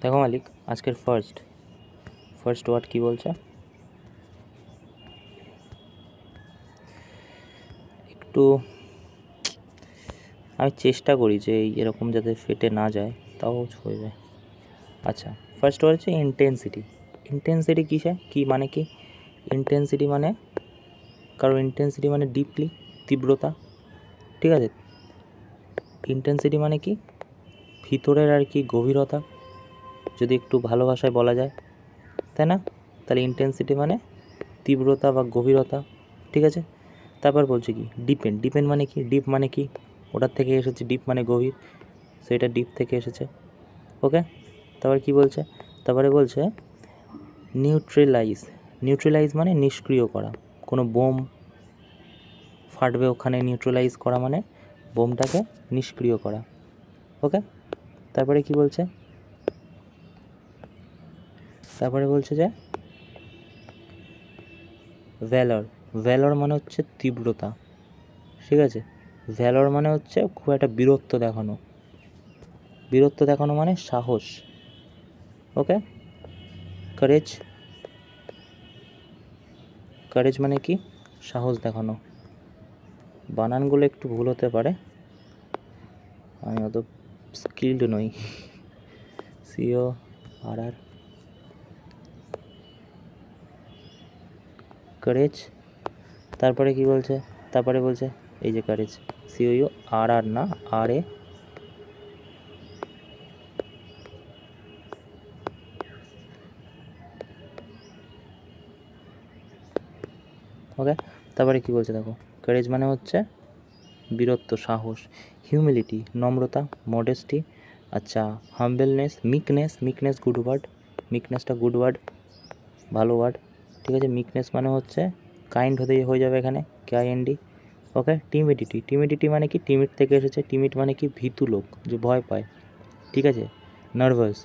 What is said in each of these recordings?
দেখো মালিক, আজকের first word কি বলছে? একটু আমি চেষ্টা করি যে এরকম যাতে ফেটে না যায়, তাও হয়ে যায়। আচ্ছা, ফার্স্ট ওয়ার্ড হচ্ছে ইন্টেন্সিটি। ইন্টেন্সিটি কিসে কি মানে কি? ইন্টেন্সিটি মানে ইন্টেন্সিটি মানে ডিপলি, তীব্রতা। ঠিক আছে, ইন্টেন্সিটি মানে কি? ভিতরের আর কি গভীরতা, যদি একটু ভালো ভাষায় বলা যায়, তাই না? তাহলে ইন্টেন্সিটি মানে তীব্রতা বা গভীরতা। ঠিক আছে, তারপর বলছে কি ডিপেন্ড মানে কি? ডিপ মানে কি? ওটার থেকে এসেছে, ডিপ মানে গভীর, সেটা ডিপ থেকে এসেছে। ওকে, তারপর কি বলছে? তারপরে বলছে নিউট্রালাইজ মানে নিষ্ক্রিয় করা। কোনো বোম ফাটবে, ওখানে নিউট্রালাইজ করা মানে বোমটাকে নিষ্ক্রিয় করা। ওকে, তারপরে কি বলছে? তারপরে বলছে যে ভ্যালর মানে হচ্ছে তীব্রতা। ঠিক আছে, ভ্যালর মানে হচ্ছে খুব একটা বীরত্ব দেখানো মানে সাহস। ওকে, কারেজ মানে কি? সাহস দেখানো। বানানগুলো একটু ভুল হতে পারে, আমি অত স্কিল্ড নই। CORR courage. তারপরে কি বলছে? তারপরে বলছে এই যে কারেজ, COURR না, RA। ওকে, তারপরে কি বলছে দেখো, কারেজ মানে হচ্ছে বীরত্ব, সাহস। হিউমিলিটি নম্রতা, মডেস্টি। আচ্ছা, হাম্বলনেস, মিকনেস মিকনেসটা গুড ওয়ার্ড, ভালো ওয়ার্ড। ঠিক আছে, মিকনেস মানে হচ্ছে কাইন্ড হয়ে যাবে এখানে, KIND। ওকে, টিমিডিটি মানে কি? টিমিড থেকে এসেছে। টিমিড মানে কি? ভীতু লোক, যে ভয় পায়। ঠিক আছে, নার্ভাস।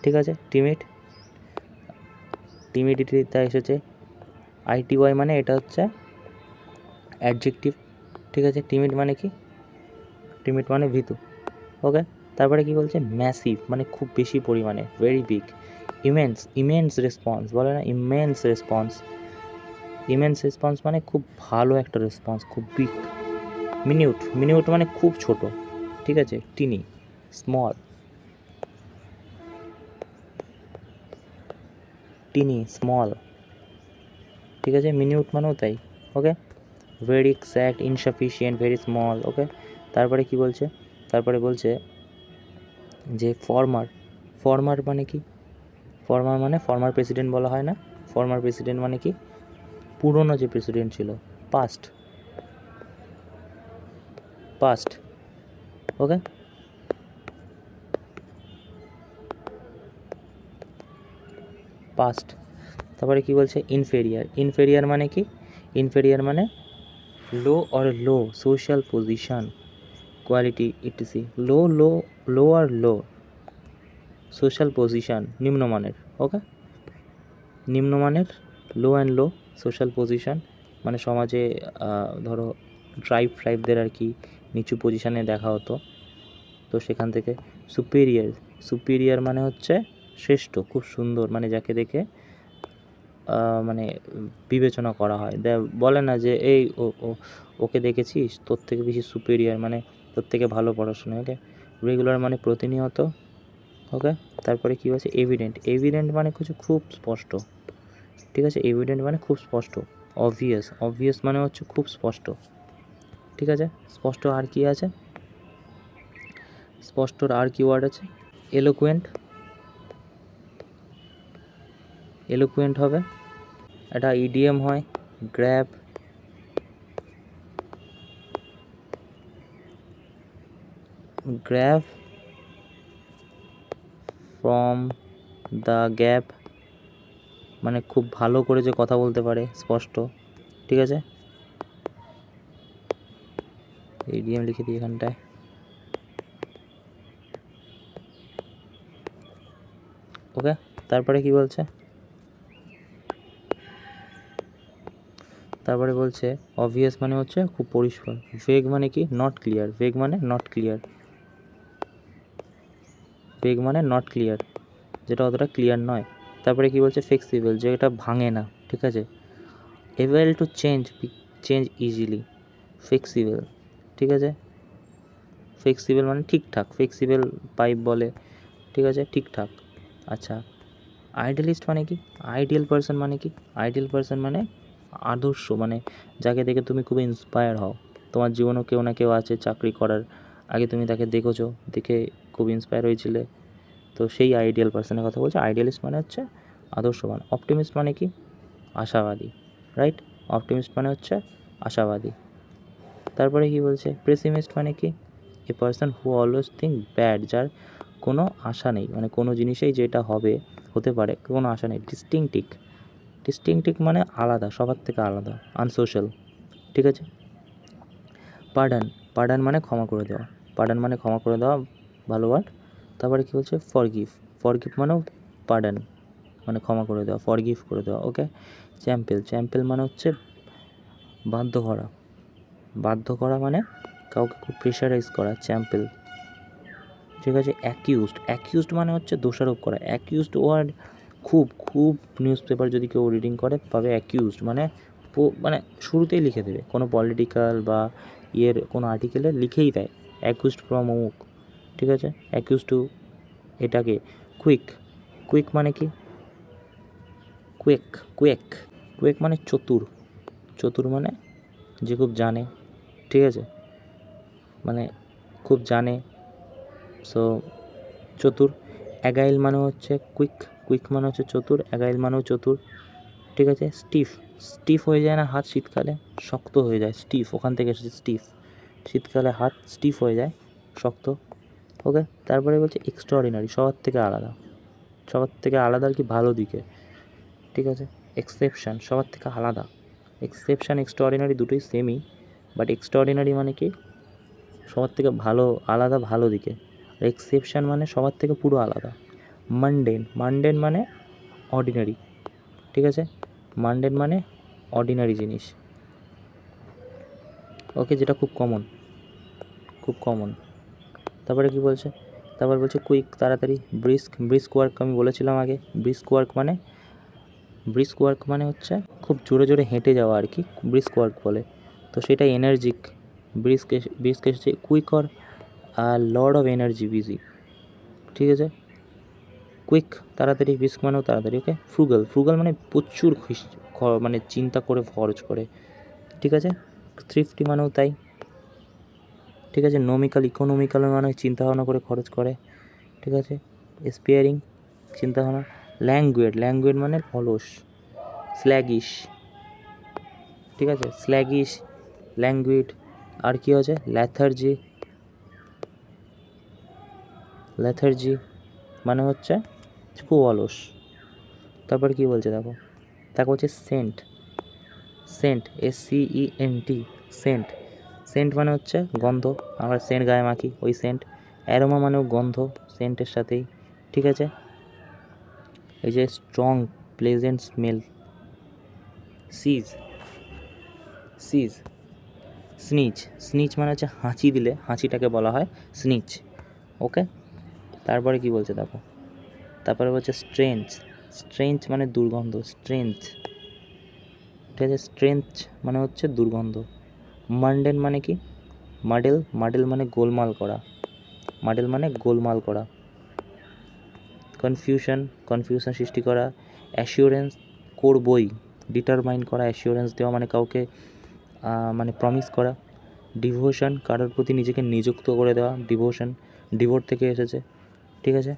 ঠিক আছে, টিমিডিটিটা এসেছে। ITY মানে এটা হচ্ছে অ্যাডজেক্টিভ। ঠিক আছে, টিমিড মানে কি? টিমিড মানে ভীতু। ওকে, তারপরে কি বলছে? ম্যাসিভ মানে খুব বেশি পরিমাণে, ভেরি বিগ। ইমেন্স রেসপন্স বলে না, ইমেন্স রেসপন্স মানে খুব ভালো একটা রেসপন্স, খুব বিগ। মিনিউট মানে খুব ছোট। ঠিক আছে, টিনি, স্মল। ঠিক আছে, মিনিউট মানেও তাই। Okay, very exact, insufficient, very small. Okay, তারপরে কি বলছে? তারপরে বলছে যে ফর্মার মানে কি? ফর্মার প্রেসিডেন্ট বলা হয় না? ফর্মার প্রেসিডেন্ট মানে কি? পুরনো যে প্রেসিডেন্ট ছিল, পাস্ট। ওকে, পাস্ট। তারপরে কি বলছে? ইনফেরিয়ার মানে কি? ইনফেরিয়ার মানে লো সোশ্যাল পজিশন, কোয়ালিটি, ইটিসি। লো সোশ্যাল পজিশন, নিম্নমানের। ওকে, নিম্নমানের, লো সোশ্যাল পজিশন মানে সমাজে ধরো ট্রাইবদের আর কি নিচু পজিশানে দেখা হতো, তো সেখান থেকে। সুপিরিয়ার মানে হচ্ছে শ্রেষ্ঠ, খুব সুন্দর, মানে যাকে দেখে মানে বিবেচনা করা হয়। বলে না যে এই ওকে দেখেছিস, তোর থেকে বেশি সুপিরিয়ার, মানে তোর থেকে ভালো পড়াশোনা। ওকে, রেগুলার মানে প্রতিনিয়ত। ওকে, তারপরে কী বলছে? এভিডেন্ট মানে কিছু খুব স্পষ্ট। ঠিক আছে, এভিডেন্ট মানে খুব স্পষ্ট। অবভিয়াস মানে হচ্ছে খুব স্পষ্ট। ঠিক আছে, স্পষ্ট আর কি আছে? স্পষ্টর আর কি ওয়ার্ড আছে? এলোকুয়েন্ট হবে, এটা ইডিএম হয়। গ্র্যাব ফ্রম দ্য গ্যাপ মানে খুব ভালো করে যে কথা বলতে পারে, স্পষ্ট। ঠিক আছে, ইডিএম লিখে দিই এখানটায়। ওকে, তারপরে কি বলছে? তারপরে বলছে অবভিয়াস মানে হচ্ছে খুব পরিষ্কার। ভেগ মানে কি? Not clear. ভেগ মানে নট ক্লিয়ার। যেটা অতটা ক্লিয়ার নয়। তারপরে কি বলছে ফ্লেক্সিবল, যেটা ভাঙে না, ঠিক আছে। Able to change easily, flexible, ঠিক আছে। ফ্লেক্সিবল মানে ঠিকঠাক, ফ্লেক্সিবল পাইপ বলে, ঠিক আছে, ঠিকঠাক। আচ্ছা, আইডিয়ালিস্ট মানে কি? আইডিয়াল পারসন মানে কি? আইডিয়াল পারসন মানে আদর্শ, মানে যাকে দেখে তুমি খুব ইন্সপায়ার হও। তোমার জীবনেও কেউ না কেউ আছে চাকরি করার আগে তুমি তাকে দেখেছো, দেখে খুব ইন্সপায়ার হয়েছিলে, তো সেই আইডিয়াল পারসনের কথা বলছে। আইডিয়ালিস্ট মানে হচ্ছে আদর্শবান। অপটিমিস্ট মানে কি? আশাবাদী, রাইট। অপটিমিস্ট মানে হচ্ছে আশাবাদী। তারপরে কি বলছে পেসিমিস্ট মানে কি? A person who always think bad, যার কোনো আশা নেই, মানে কোনো জিনিসেই যেটা হবে হতে পারে কোনো আশা নেই। ডিস্টিংটিভ মানে আলাদা, সবার থেকে আলাদা, আনসোশ্যাল, ঠিক আছে। পার্ডন মানে ক্ষমা করে দেওয়া, পার্ডন মানে ক্ষমা করে দেওয়া, ভালো ওয়ার্ড। তারপরে কী বলছে ফরগিভ মানেও পার্ডন মানে ক্ষমা করে দেওয়া, ফরগিভ করে দেওয়া, ওকে। চ্যাম্পেল মানে হচ্ছে বাধ্য করা মানে কাউকে খুব প্রেশারাইজ করা, চ্যাম্পেল, ঠিক আছে। অ্যাকিউজড মানে হচ্ছে দোষারোপ করা। অ্যাকিউজড ওয়ার্ড খুব নিউজ পেপার যদি কেউ রিডিং করে পাবে অ্যাকিউজড মানে মানে শুরুতেই লিখে দেবে, কোনো পলিটিক্যাল বা কোনো আর্টিকেলে লিখেই দেয় অ্যাকিউজড ফ্রম অমুক, ঠিক আছে। অ্যাকিউজড টু এটাকে কুইক মানে কি? কুয়েক মানে চতুর মানে যে খুব জানে, ঠিক আছে, মানে খুব জানে, সো চতুর। অ্যাগাইল মানে হচ্ছে কুইক মানে হচ্ছে চতুর, অ্যাগাইল মানেও চতুর, ঠিক আছে। স্টিফ হয়ে যায় না হাত শীতকালে, শক্ত হয়ে যায়, স্টিফ ওখান থেকে এসেছে স্টিফ, শীতকালে হাত স্টিফ হয়ে যায়, শক্ত, ওকে। তারপরে বলছে এক্সট্রাঅর্ডিনারি, সবার থেকে আলাদা আর কি ভালো দিকে, ঠিক আছে। এক্সেপশন সবার থেকে আলাদা, এক্সট্রাঅর্ডিনারি দুটোই সেমই, বাট এক্সট্রাঅর্ডিনারি মানে কি সবার থেকে আলাদা ভালো দিকে, আর এক্সেপশন মানে সবার থেকে পুরো আলাদা। মানডেন মানে অর্ডিনারি, ঠিক আছে। মানডেন মানে অর্ডিনারি জিনিস, ওকে, যেটা খুব কমন। তারপরে কি বলছে? তারপর বলছে কুইক তাড়াতাড়ি, ব্রিস্ক ওয়ার্ক আমি বলেছিলাম আগে। ব্রিস্ক ওয়ার্ক মানে হচ্ছে খুব জোরে হেঁটে যাওয়া আর কি, ব্রিস্ক ওয়ার্ক বলে, তো সেটা এনার্জিক। ব্রিস্ক এসেছে quick or Lord of energy, busy, ঠিক আছে। কুইক তাড়াতাড়ি, ব্রিস্ক মানেও তাড়াতাড়ি, ওকে। ফ্রুগাল মানে প্রচুর মানে চিন্তা করে খরচ করে, ঠিক আছে। থ্রিফটি মানেও তাই, ঠিক আছে। ইকোনমিক্যাল মানে চিন্তা ভাবনা করে খরচ করে, ঠিক আছে। স্পেয়ারিং চিন্তাভাবনা। ল্যাঙ্গুয়েড মানে অলস, স্ল্যাগিশ, ঠিক আছে। ল্যাঙ্গুয়েড। আর কি আছে? ল্যাথার্জি মানে হচ্ছে খুব অলস। তারপর কি বলছে দেখো, তারপর হচ্ছে সেন্ট, সেন্ট মানে হচ্ছে গন্ধ, আমরা সেন্ট গায়ে মাখি, ওই সেন্ট। অ্যারোমা মানেও গন্ধ, সেন্টের সাথেই, ঠিক আছে। এই যে স্ট্রং, প্লেজেন্ট স্মেল। স্নিচ মানে হচ্ছে হাঁচি দিলে, হাঁচিটাকে বলা হয় স্নিচ, ওকে। তারপরে কি বলছে দেখো, তারপরে বলছে স্ট্রেঞ্জ মানে দুর্গন্ধ, ঠিক আছে। স্ট্রেঞ্জ মানে হচ্ছে দুর্গন্ধ। মান্ডেন মানে কি? মাডেল মানে গোলমাল করা। কনফিউশন সৃষ্টি করা। অ্যাসিওরেন্স করবই, ডিটারমাইন করা, অ্যাসিওরেন্স দেওয়া মানে কাউকে মানে প্রমিস করা। ডিভোশন কারোর প্রতি নিজেকে নিযুক্ত করে দেওয়া, ডিভোট থেকে এসেছে, ঠিক আছে।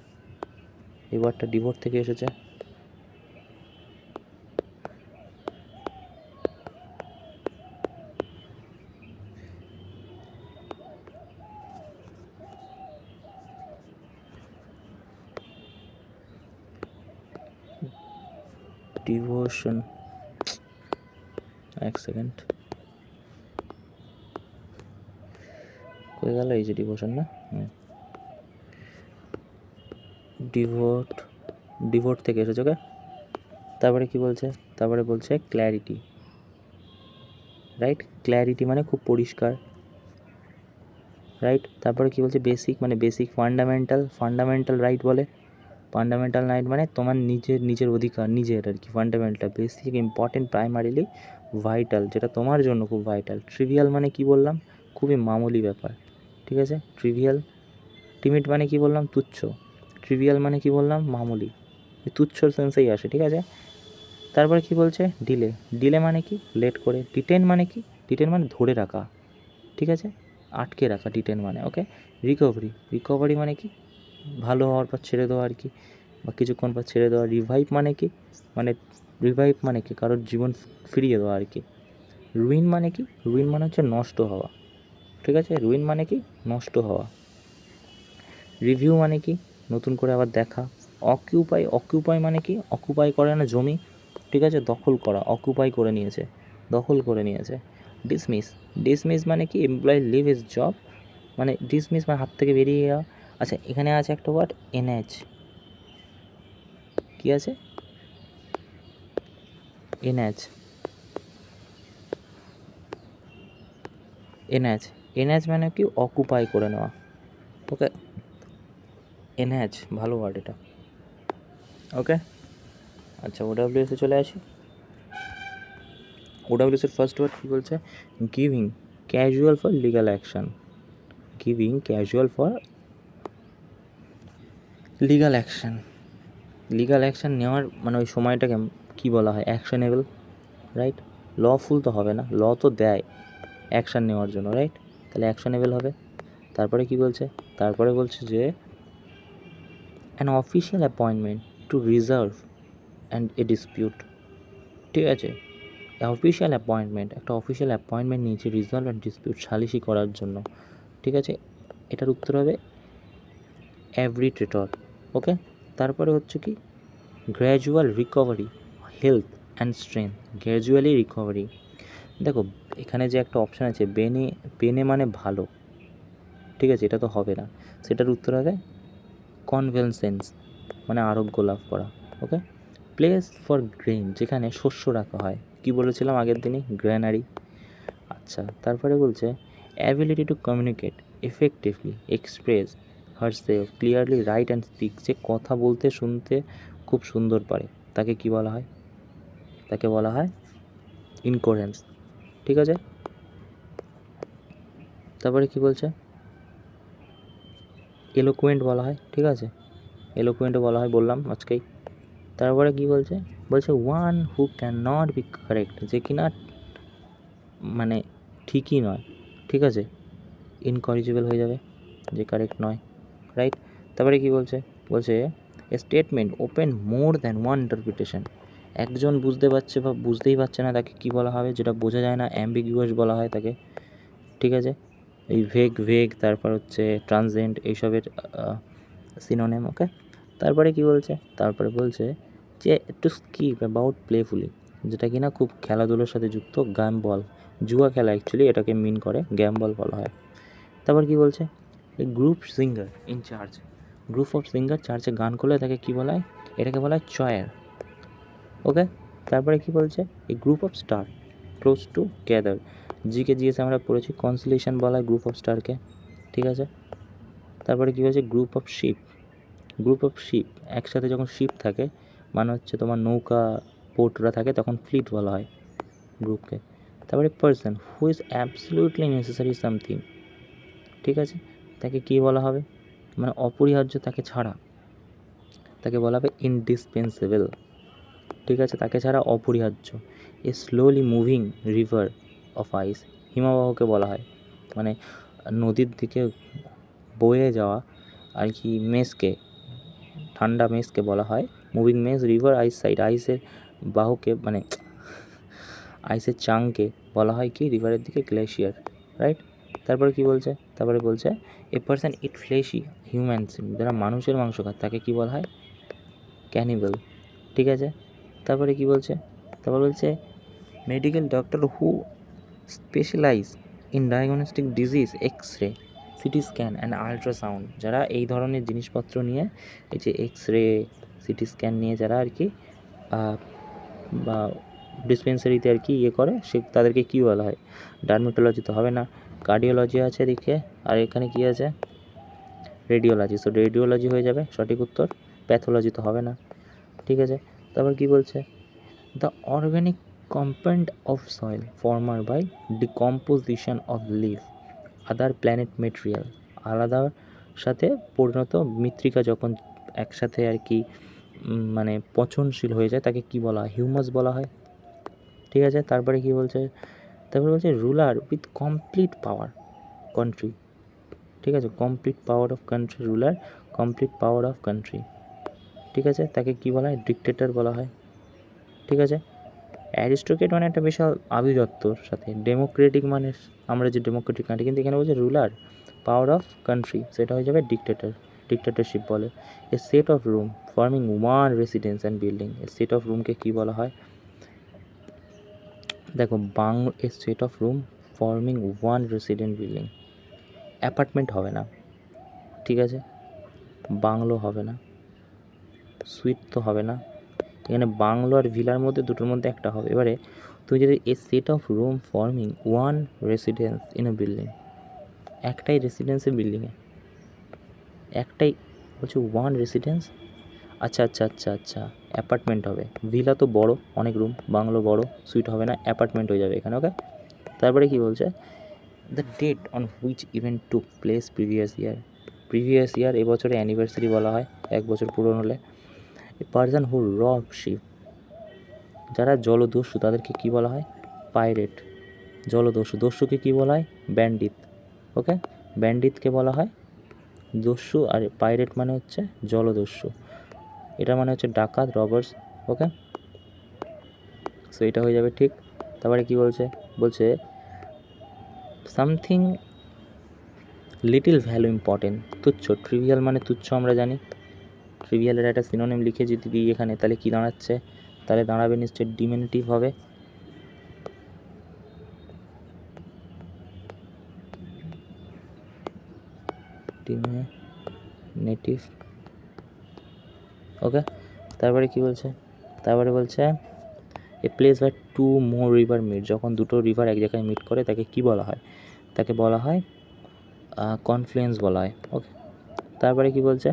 এই ওয়ার্ডটা ডিভোট থেকে এসেছে। ডিভোশন, এক সেকেন্ড, কই গেল? এই যে ডিভোশন না, ডিভোট থেকে এসেছে, ওকে। তারপরে কি বলছে? তারপরে বলছে ক্ল্যারিটি, রাইট। ক্ল্যারিটি মানে খুব পরিষ্কার, রাইট। তারপরে কি বলছে বেসিক মানে বেসিক, ফান্ডামেন্টাল রাইট বলে, ফান্ডামেন্টাল রাইট মানে তোমার নিজের অধিকার, নিজের আর কি, fundamental, basic, important, primarily vital, যেটা তোমার জন্য খুব ভাইটাল। ট্রিভিয়াল মানে কি বললাম, খুবই মামুলি ব্যাপার, ঠিক আছে। ট্রিভিয়াল। টিমিড মানে কি বললাম, তুচ্ছ। ট্রিভিয়াল মানে কি বললাম, মামুলি, তুচ্ছর সেন্সেই আসে, ঠিক আছে। তারপরে কি বলছে, ডিলে। ডিলে মানে কি, লেট করে। ডিটেন মানে কি, ডিটেন মানে ধরে রাখা, ঠিক আছে, আটকে রাখা, ডিটেন মানে, ওকে। রিকভারি। রিকভারি মানে কি, ভালো হওয়ার পর ছেড়ে দেওয়া আর কি, বা কিছুক্ষণ পর ছেড়ে দেওয়া। রিভাইভ মানে কি, মানে রিভাইভ মানে কি, কারোর জীবন ফিরিয়ে দেওয়া আর কি। রুইন মানে কি, রুইন মানে হচ্ছে নষ্ট হওয়া, ঠিক আছে। রুইন মানে কি, নষ্ট হওয়া। রিভিউ মানে কি, নতুন করে আবার দেখা। অকিউপাই। অকিউপাই মানে কি, অকুপাই করে না জমি, ঠিক আছে, দখল করা, অকুপাই করে নিয়েছে, দখল করে নিয়েছে। ডিসমিস। ডিসমিস মানে কি, এমপ্লয়ি লিভ হিজ জব, মানে ডিসমিস মানে হাত থেকে বেরিয়ে যাওয়া। আচ্ছা, এখানে আছে একটা ওয়ার্ড এনএচ, কি আছে, এনএচ। এনএচ। এনএচ মানে কি, অকুপাই করে নেওয়া, ওকে। এনএচ ভালো ওয়ার্ড এটা, ওকে। আচ্ছা, ওডাব্লিউএসে চলে আসি। ওডাব্লিউএসের ফার্স্ট ওয়ার্ড কী বলছে, giving casual for legal action. Giving casual for legal action. Legal action নেওয়ার মানে ওই সময়টাকে কী বলা হয়, অ্যাকশনেবল, রাইট। লফুল তো হবে না, ল তো দেয় অ্যাকশান নেওয়ার জন্য, রাইট, তাহলে অ্যাকশনেবল হবে। তারপরে কি বলছে, তারপরে বলছে যে an official appointment to reserve and a dispute, ঠিক আছে। অফিসিয়াল অ্যাপয়েন্টমেন্ট, একটা অফিসিয়াল অ্যাপয়েন্টমেন্ট নিয়েছে রিজলভ অ্যান্ড ডিসপিউট, সালিশি করার জন্য, ঠিক আছে। এটার উত্তর হবে অ্যাব্রিটেটর, ওকে। তারপরে হচ্ছে কি, gradual recovery health and strength. Gradually recovery, দেখো এখানে যে একটা অপশান আছে বেনে, বেনে মানে ভালো, ঠিক আছে, এটা তো হবে না, সেটার উত্তর হবে কনভেনসেন্স, মানে আরোগ্য লাভ করা, ওকে। প্লেস ফর গ্রেন, যেখানে শস্য রাখা হয়, কি বলেছিলাম আগের দিনই, গ্র্যানারি। আচ্ছা, তারপরে বলছে ability to communicate effectively, express herself clearly, right and speak, যে কথা বলতে শুনতে খুব সুন্দর পারে, তাকে কি বলা হয়, তাকে বলা হয় ইনকোহেরেন্স, ঠিক আছে। তারপরে কি বলছে, এলোকুয়েন্ট বলা হয়, ঠিক আছে, এলোকুয়েন্টও বলা হয়, বললাম আজকেই। তারপরে কি বলছে, বলছে one who can not be correct, যে কিনা মানে ঠিকই নয়, ঠিক আছে, ইনকরিজিবল হয়ে যাবে, যে কারেক্ট নয়, রাইট। তারপরে কি বলছে, বলছে a statement open more than one interpretation, একজন বুঝতে পারছে বা বুঝতেই পারছে না তাকে কি বলা হবে, যেটা বোঝা যায় না অ্যাম্বিগুয়াস বলা হয় তাকে, ঠিক আছে। এই ভেগ তারপর হচ্ছে ট্রানজেন্ট, এইসবের সিনোনিম, ওকে। তারপরে কি বলছে, তারপরে বলছে যে টু স্কিপ অ্যাবাউট প্লেফুলি, যেটা কিনা খুব খেলাধুলোর সাথে যুক্ত, গেম বল, জুয়া খেলা অ্যাকচুয়ালি এটাকে মিন করে, গেম বল বলা হয়। তারপর কি বলছে, এই group singer in church, group of singer চার্চে গান করলে তাকে কী বলা হয়, এটাকে বলা হয় চয়ার, ওকে। তারপরে কি বলছে, এই group of star close two gather, GK GS আমরা পড়েছি, কনসিলেশন বলা হয় গ্রুপ অফ স্টারকে, ঠিক আছে। তারপরে কী বলছে, group of ship, group of ship একসাথে যখন শিপ থাকে মানে হচ্ছে তোমার নৌকা পোর্টরা থাকে, তখন ফ্লিট বলা হয় গ্রুপকে। তারপরে person who is absolutely necessary something, ঠিক আছে, তাকে কী বলা হবে, মানে অপরিহার্য, তাকে ছাড়া, তাকে বলা হবে ইনডিসপেন্সেবল, ঠিক আছে, তাকে ছাড়া অপরিহার্য। এ স্লোলি মুভিং রিভার অফ আইস, হিমবাহকে বলা হয়, মানে নদীর দিকে বয়ে যাওয়া আর কি, মেসকে, ঠান্ডা মেসকে বলা হয় মুভিং মেস। রিভার আইস সাইড, আইসের বাহুকে মানে আইসের চাংকে বলা হয় কি, রিভারের দিকে গ্লেশিয়ার, রাইট। তারপরে কি বলছে, তারপরে বলছে a person it fleshy humans, যারা মানুষের মাংস খায় তাকে কি বলা হয়, ক্যানিবাল, ঠিক আছে। তারপরে কি বলছে, তারপর বলছে medical doctor who specialize in diagnostic disease, x-ray, CT scan and ultrasound, যারা এই ধরনের জিনিসপত্র নিয়ে, এই যে এক্স রে, সিটি স্ক্যান নিয়ে যারা আর কি বা ডিসপেন্সারিতে আর কি ইয়ে করে, সে তাদেরকে কী বলা হয়, ডার্মেটোলজি তো হবে না, কার্ডিওলজি আছে এদিকে, আর এখানে কী আছে, রেডিওলজি, সো রেডিওলজি হয়ে যাবে সঠিক উত্তর, প্যাথোলজি তো হবে না। ঠিক আছে, তারপর কি বলছে, the organic compound of soil former by decomposition of live other planet material, আলাদার সাথে পরিণত মৃত্তিকা যখন একসাথে আর কি মানে পচনশীল হয়ে যায় তাকে কি বলা হয়, হিউমাস বলা হয়। ঠিক আছে, তারপরে কি বলছে, তারপরে বলছে ruler with complete power country. ঠিক আছে, complete power of country, ruler complete power of country. ঠিক আছে, তাকে কি বলা হয়, ডিক্টেটর বলা হয়। ঠিক আছে, অ্যারিস্টোক্রেট মানে একটা বিশাল আভিজাত্যর সাথে, ডেমোক্রেটিক মানে আমরা যে ডেমোক্রেটিক কান্ট্রি, কিন্তু এখানে বলছে রুলার পাওয়ার অফ কান্ট্রি, সেটা হয়ে যাবে ডিক্টেটর, ডিক্টেটরশিপ বলে। A set of room forming one residence and building, a set of রুমকে কী বলা হয়, দেখো a set of room forming one resident building, apartment হবে না। ঠিক আছে, বাংলো হবে না, সুইট তো হবে না, এখানে বাংলো আর ভিলার মধ্যে দুটোর মধ্যে একটা হবে। এবারে তুমি যদি a set of room forming one residence in a building, একটাই রেসিডেন্সের বিল্ডিংয়ে একটাই বলছে ওয়ান রেসিডেন্স, আচ্ছা আচ্ছা আচ্ছা আচ্ছা, অ্যাপার্টমেন্ট হবে, ভিলা তো বড় অনেক রুম, বাংলো বড়, সুইট হবে না, অ্যাপার্টমেন্ট হয়ে যাবে এখানে। ওকে, তারপরে কি বলছে, the date on which event took place previous year, previous year এবছরে অ্যানিভার্সারি বলা হয়, 1 বছর পূরণ হলে। এ পারসন হু রব শিপ, যারা জলদস্যু তাদেরকে কি বলা হয়, পাইরেট। জলদস্যু, দস্যুকে কি বলা হয়, ব্যান্ডিত। ওকে, ব্যান্ডিতকে বলা হয় দস্যু, আর পাইরেট মানে হচ্ছে জলদস্যু, এটা মানে হচ্ছে ডাকাত, রবার্স। ওকে, সো এটা হয়ে যাবে ঠিক। তারপরে কি বলছে, বলছে সামথিং লিটিল ভ্যালু ইম্পর্টেন্ট, তুচ্ছ, ট্রিভিয়াল মানে তুচ্ছ আমরা জানি, ট্রিভিয়ালের একটা সিনোনিম লিখে যদি দিই এখানে তাহলে কি দাঁড়াচ্ছে, তাহলে দাঁড়াবে নিশ্চয়ই ডিমিনিটিভ হবে। ডিমিনিটিভ। ওকে, তারপরে কি বলছে, তারপরে বলছে a place where two more river meet, যখন দুটো রিভার এক জায়গায় মিট করে তাকে কি বলা হয়, তাকে বলা হয় কনফ্লুয়েন্স বলা হয়। ওকে, তারপরে কি বলছে,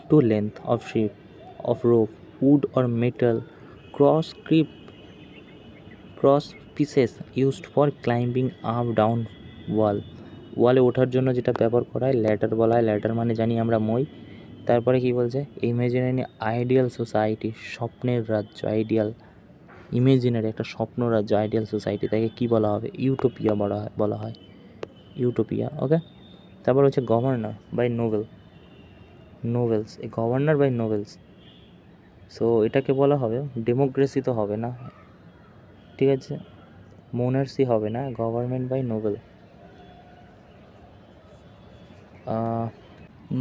two length of ship of rope wood or metal cross pieces used for climbing up down wall, ওয়ালে ওঠার জন্য যেটা ব্যবহার করা হয় ল্যাডার বলা হয়, ল্যাডার মানে জানি আমরা মই। তারপরে কি বলছে, ইমাজিনারি আইডিয়াল সোসাইটি, স্বপ্নের রাজ্য, আইডিয়াল, ইমেজিনারি একটা স্বপ্ন রাজ্য, আইডিয়াল সোসাইটি, তাকে কী বলা হবে, ইউটোপিয়া বলা হয়, ইউটোপিয়া। ওকে, তারপর হচ্ছে গভর্নর বাই নোভেলস, এই গভর্নর বাই নোভেলস, সো এটাকে বলা হবে ডেমোক্রেসি তো হবে না, ঠিক আছে, মোনার্সি হবে না, গভর্নমেন্ট বাই নোবেল।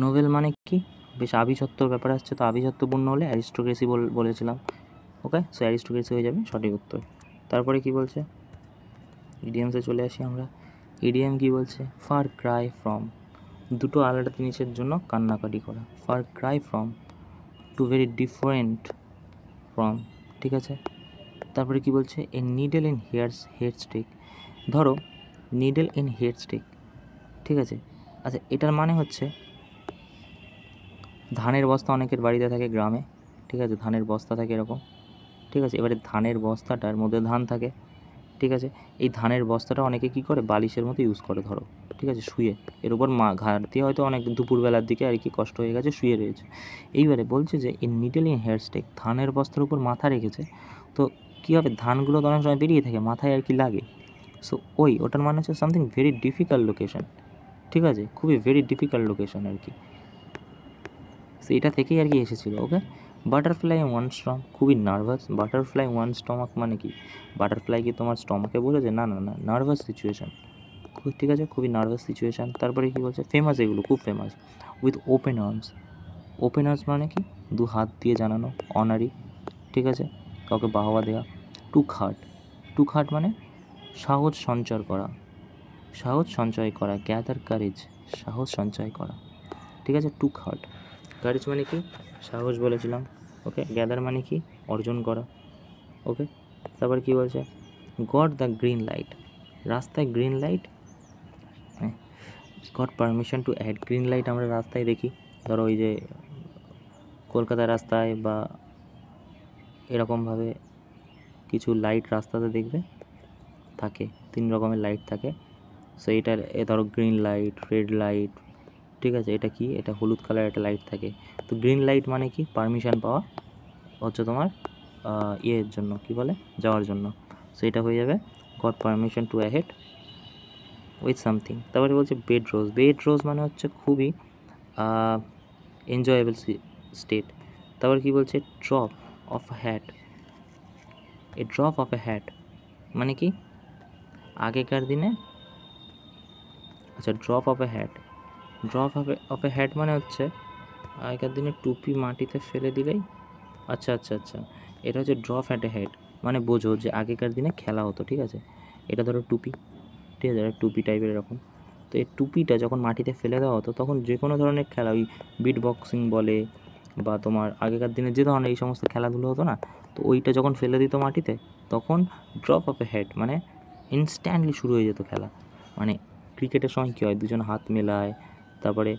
নোবেল মানে কি, বেশ আভিজাত্যর ব্যাপার আসছে, তো আভিজাত্যপূর্ণ হলে অ্যারিস্টোক্রেসি বলেছিলাম। ওকে, সো অ্যারিস্টোক্রেসি হয়ে যাবে সঠিক উত্তর। তারপরে কি বলছে, ইডিয়ামসে চলে আসি আমরা। ইডিয়াম কি বলছে, ফার ক্রাই ফ্রম, দুটো আলাদা জিনিসের জন্য কান্নাকাটি করা, far cry from, too very different from. ঠিক আছে, তারপরে কি বলছে, a needle in haystack, ধরো নিডল ইন হেড স্টিক। ঠিক আছে, আচ্ছা এটার মানে হচ্ছে ধানের বস্তা অনেকের বাড়িতে থাকে গ্রামে, ঠিক আছে, ধানের বস্তা থাকে এরকম। ঠিক আছে, এবারে ধানের বস্তাটার মধ্যে ধান থাকে। ঠিক আছে, এই ধানের বস্তাটা অনেকে কী করে, বালিশের মতো ইউজ করে, ধরো ঠিক আছে, শুয়ে, এর উপর ঘাট দিয়ে হয়তো অনেক দুপুরবেলার দিকে আর কি কষ্ট হয়ে গেছে, শুয়ে রয়েছে। এইবারে বলছে যে এই নিডল ইন হেয়ার স্টেক, ধানের বস্তার উপর মাথা রেখেছে, তো কী হবে, ধানগুলো তো অনেক সময় বেরিয়ে থাকে, মাথায় আর কি লাগে, সো ওটার মানে হচ্ছে সামথিং ভেরি ডিফিকাল্ট লোকেশন। ঠিক আছে, খুবই ভেরি ডিফিকাল্ট লোকেশন আর কি, সো এটা থেকেই আর কি এসেছিলো। ওকে, বাটারফ্লাই ওয়ান স্টমাক, খুবই নার্ভাস, বাটারফ্লাই ওয়ান স্টমাক মানে কি, বাটারফ্লাই কি তোমার স্টমাকে বলেছে, না না না, নার্ভাস সিচুয়েশান, ঠিক আছে, খুবই নার্ভাস সিচুয়েশান। তারপরে কি বলছে, ফেমাস, এগুলো খুব famous, with open arms, open arms মানে কি, দু হাত দিয়ে জানানো, অনারি, ঠিক আছে, কাউকে বাহবা দেওয়া। টুক হার্ট মানে সাহস সঞ্চয় করা, গ্যাদার কারেজ, সাহস সঞ্চয় করা। ঠিক আছে, টুক হার্ট, কারেজ মানে কি, সাহস বলেছিলাম। ওকে, গ্যাদার মানে কি, অর্জন করা। ওকে, তারপর কি বলছে, গট দ্য গ্রিন লাইট, রাস্তায় green light, got permission to add green light আমরা রাস্তায় দেখি, ধরো ওই যে কলকাতার রাস্তায় বা এরকমভাবে কিছু লাইট রাস্তাতে দেখবে থাকে, 3 রকমের লাইট থাকে। সো এটার ধরো গ্রিন লাইট, রেড লাইট, ঠিক আছে, এটা কি, এটা হলুদ কালার একটা লাইট থাকে। তো গ্রিন লাইট মানে কি, পারমিশন পাওয়া হচ্ছে তোমার ইয়ের জন্য, কি বলে, যাওয়ার জন্য। সো এটা হয়ে যাবে goat permission two ahead with something. তারপরে বলছে বেড রোজ। বেড রোজ মানে হচ্ছে খুবই এনজয়েবল স্টেট। তারপর কি বলছে drop of a hat. A drop of a hat মানে কি, আগেকার দিনে, আচ্ছা drop of a hat, drop of a hat মানে হচ্ছে আগেকার দিনে টুপি মাটিতে ফেলে দিলেই, আচ্ছা আচ্ছা আচ্ছা, এটা হচ্ছে ড্রপ অ্যাট এ হেড, মানে বোঝো যে আগেকার দিনে খেলা হতো, ঠিক আছে। এটা ধরো টুপি, ঠিক আছে, টুপি টাইপের এরকম। তো এই টুপিটা যখন মাটিতে ফেলে দেওয়া হতো তখন যে কোনো ধরনের খেলা, ওই বিট বক্সিং বলে বা তোমার আগেকার দিনে যে ধরনের এই সমস্ত খেলাধুলো হতো না, তো ওইটা যখন ফেলে দিত মাটিতে তখন ড্রপ অফ এ হেড মানে ইনস্ট্যান্টলি শুরু হয়ে যেত খেলা। মানে ক্রিকেটের সময় কী হয়, দুজন হাত মেলায়, তারপরে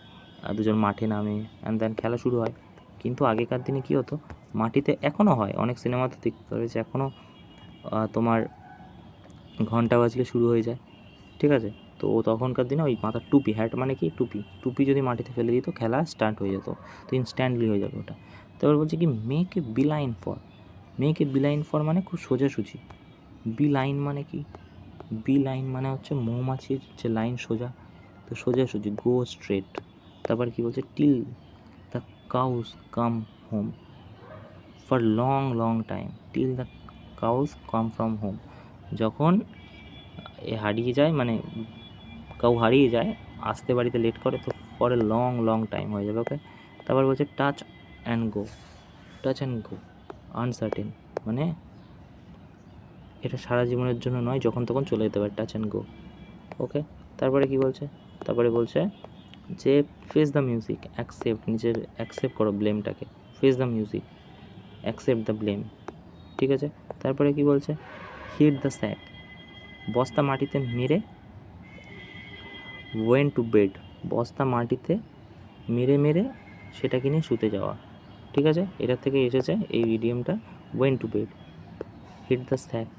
দুজন মাঠে নামে, অ্যান্ড দেন খেলা শুরু হয়। কিন্তু আগেকার দিনে কী হতো, মাটিতে এখনও হয়, অনেক সিনেমাতে দেখতে পেরেছি এখনও তোমার ঘন্টা বাজলে শুরু হয়ে যায়, ঠিক আছে। তো তখনকার দিনে ওই মাথার টুপি, হ্যাট মানে কি টুপি, টুপি যদি মাটিতে ফেলে দিত খেলা স্টার্ট হয়ে যেত, তো ইনস্ট্যান্টলি হয়ে যাবে ওটা। তারপর বলছে কি make a beeline for. Make a beeline for মানে খুব সোজাসুজি। বি লাইন মানে কি, বি লাইন মানে হচ্ছে মৌমাছির যে লাইন সোজা, তো সোজাসুজি, গো স্ট্রেট। তারপর কি বলছে till the cows come home for long long time, till the cows come from home, যখন হারিয়ে যায়, মানে কাউ হারিয়ে যায়, আসতে বাড়িতে লেট করে, তো পরে লং লং টাইম হয়ে যাবে, ওকে। তারপর বলছে touch and go, touch and go uncertain, মানে এটা সারা জীবনের জন্য নয়, যখন তখন চলে যেতে পারে, টাচ অ্যান্ড গো, ওকে। তারপরে কি বলছে, তারপরে বলছে যে ফেস দ্য মিউজিক, অ্যাকসেপ্ট, নিজের অ্যাকসেপ্ট করো ব্লেমটাকে, face the music, accept the blame, ঠিক আছে। তারপরে কি বলছে হিট দ্য স্যাক, বস্তা মাটিতে মেরে, ওয়েন টু বেড, বস্তা মাটিতে মেরে মেরে সেটাকে নিয়ে শুতে যাওয়া, ঠিক আছে। এটার থেকে এসেছে এই ইডিয়মটা, went to bed, hit the sack,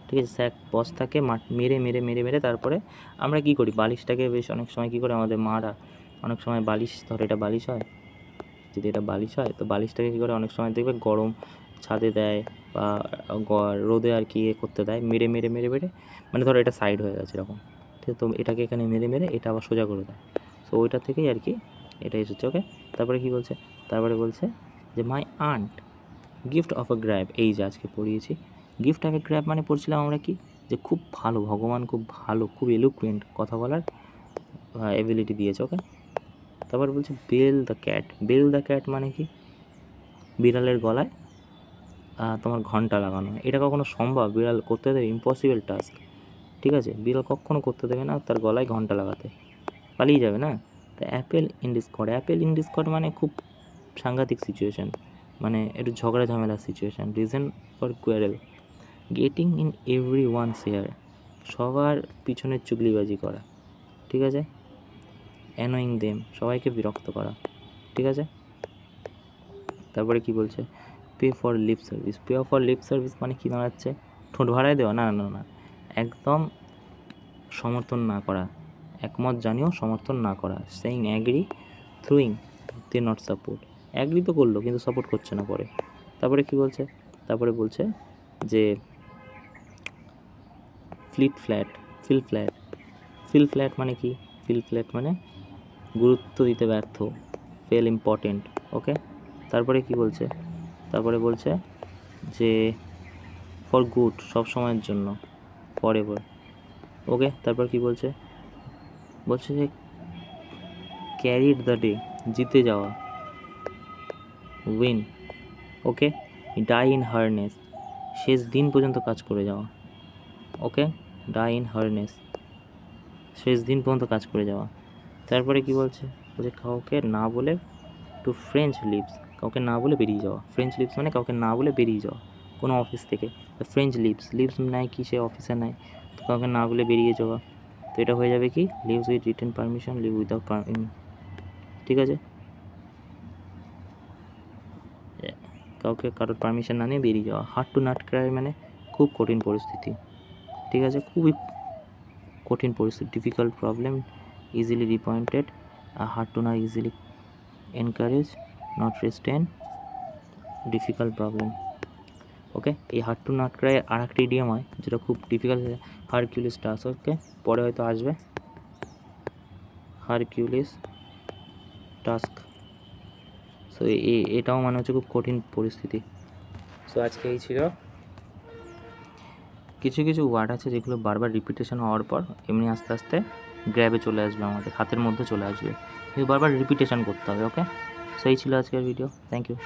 ঠিক আছে। স্যাক বস্তাকে মেরে মেরে মেরে মেরে তারপরে আমরা কী করি, বালিশটাকে বেশ অনেক সময় কী করে আমাদের মারা, অনেক সময় বালিশ, ধরো এটা বালিশ হয়, যদি এটা বালিশ হয় তো বালিশটাকে কী করে অনেক সময় দেখবে গরম ছাদে দেয় বা রোদে আর কি করতে দেয়, মেরে মেরে মেরে মেরে, মানে ধরো এটা সাইড হয়ে গেছে এরকম, ঠিক আছে, তো এটাকে এখানে মেরে মেরে এটা আবার সোজা করে দেয়। সো ওইটা থেকেই আর কি এটা এসেছে, ওকে। তারপরে কি বলছে, তারপরে বলছে যে my aunt gift of a grab, এই যে আজকে পড়িয়েছি, গিফট অফ এ গ্র্যাব মানে পড়ছিলাম আমরা কি, যে খুব ভালো, ভগবান খুব ভালো, খুব এলোকুয়েন্ট কথা বলার এবিলিটি দিয়েছে, ওকে। তারপর বলছে bell the cat, bell the cat মানে কি, বিড়ালের গলায় তোমার ঘন্টা লাগানো, এটা কখনো সম্ভব বিড়াল করতে দেবে, ইম্পসিবল টাস্ক, ঠিক আছে, বিড়াল কখনো করতে দেবে না তার গলায় ঘন্টা লাগাতে, পালিয়ে যাবে না। তো Apple in Discord, Apple in Discord মানে খুব সাংঘাতিক সিচুয়েশান, মানে একটু ঝগড়া ঝামেলার situation, reason for quarrel, getting in every one share, সবার পিছনের চুগলিবাজি করা, ঠিক আছে, অ্যানোয়িং দেম, সবাইকে বিরক্ত করা, ঠিক আছে। তারপরে কি বলছে pay for lip service, pay for lip service মানে কী দাঁড়াচ্ছে, ঠোঁট ভাড়ায় দেওয়া, না না না, একদম সমর্থন না করা, একমত জানিয়েও সমর্থন না করা, saying agree throwing they not support, agree তো করলো কিন্তু সাপোর্ট করছে না পরে। তারপরে কি বলছে, তারপরে বলছে যে ফিল ফ্ল্যাট, ফিল ফ্ল্যাট মানে কি, ফিল ফ্ল্যাট মানে গুরুত্ব দিতে ব্যর্থ, ফেল ইম্পর্টেন্ট, ওকে। তারপরে কি বলছে, তারপরে বলছে যে ফর গুড, সব সময়ের জন্য, ফরএভার, ওকে। তারপর কি বলছে, বলছে যে ক্যারিড দ্য ডে, জিতে যাওয়া, win, okay. Die in harness, শেষ দিন পর্যন্ত কাজ করে যাওয়া, ওকে, ডাই ইন হারনেস, শেষ দিন পর্যন্ত কাজ করে যাওয়া। তারপরে কি বলছে, বলছে কাউকে না বলে টু ফ্রেঞ্চ লিপস, কাউকে না বলে বেরিয়ে যাওয়া, ফ্রেঞ্চ লিপস মানে কাউকে না বলে বেরিয়ে যাওয়া কোনো অফিস থেকে, ফ্রেঞ্চ লিপস, লিপস নেয় কি সে অফিসে নেয়, তো কাউকে না বলে বেরিয়ে যাওয়া। তো এটা হয়ে যাবে কি lives with written permission, live without ঠিক আছে, কাউকে কারোর পারমিশন না নিয়ে বেরিয়ে যাওয়া। হার্ড টু নট ক্রাই মানে খুব কঠিন পরিস্থিতি, ঠিক আছে, খুবই কঠিন পরিস্থিতি, difficult problem, easily repointed, hard to not easily encourage, not rested, difficult problem. Okay, এই হার্ড টু নট ক্রাই আর একটা ইডিয়াম হয় যেটা খুব ডিফিকাল্ট, হারকিউলিস টাস্ক। ওকে, পরে হয়তো আসবে হারকিউলিস টাস্ক। সো এটাও মানে হচ্ছে খুব কঠিন পরিস্থিতি। সো আজকে এই ছিল, কিছু কিছু ওয়ার্ড আছে যেগুলো বারবার রিপিটেশন হওয়ার পর এমনি আস্তে আস্তে গ্র্যাবে চলে আসবে, আমাদের হাতের মধ্যে চলে আসবে, কিন্তু বারবার রিপিটেশন করতে হবে। ওকে, সো এই ছিল আজকের ভিডিও, থ্যাংক ইউ।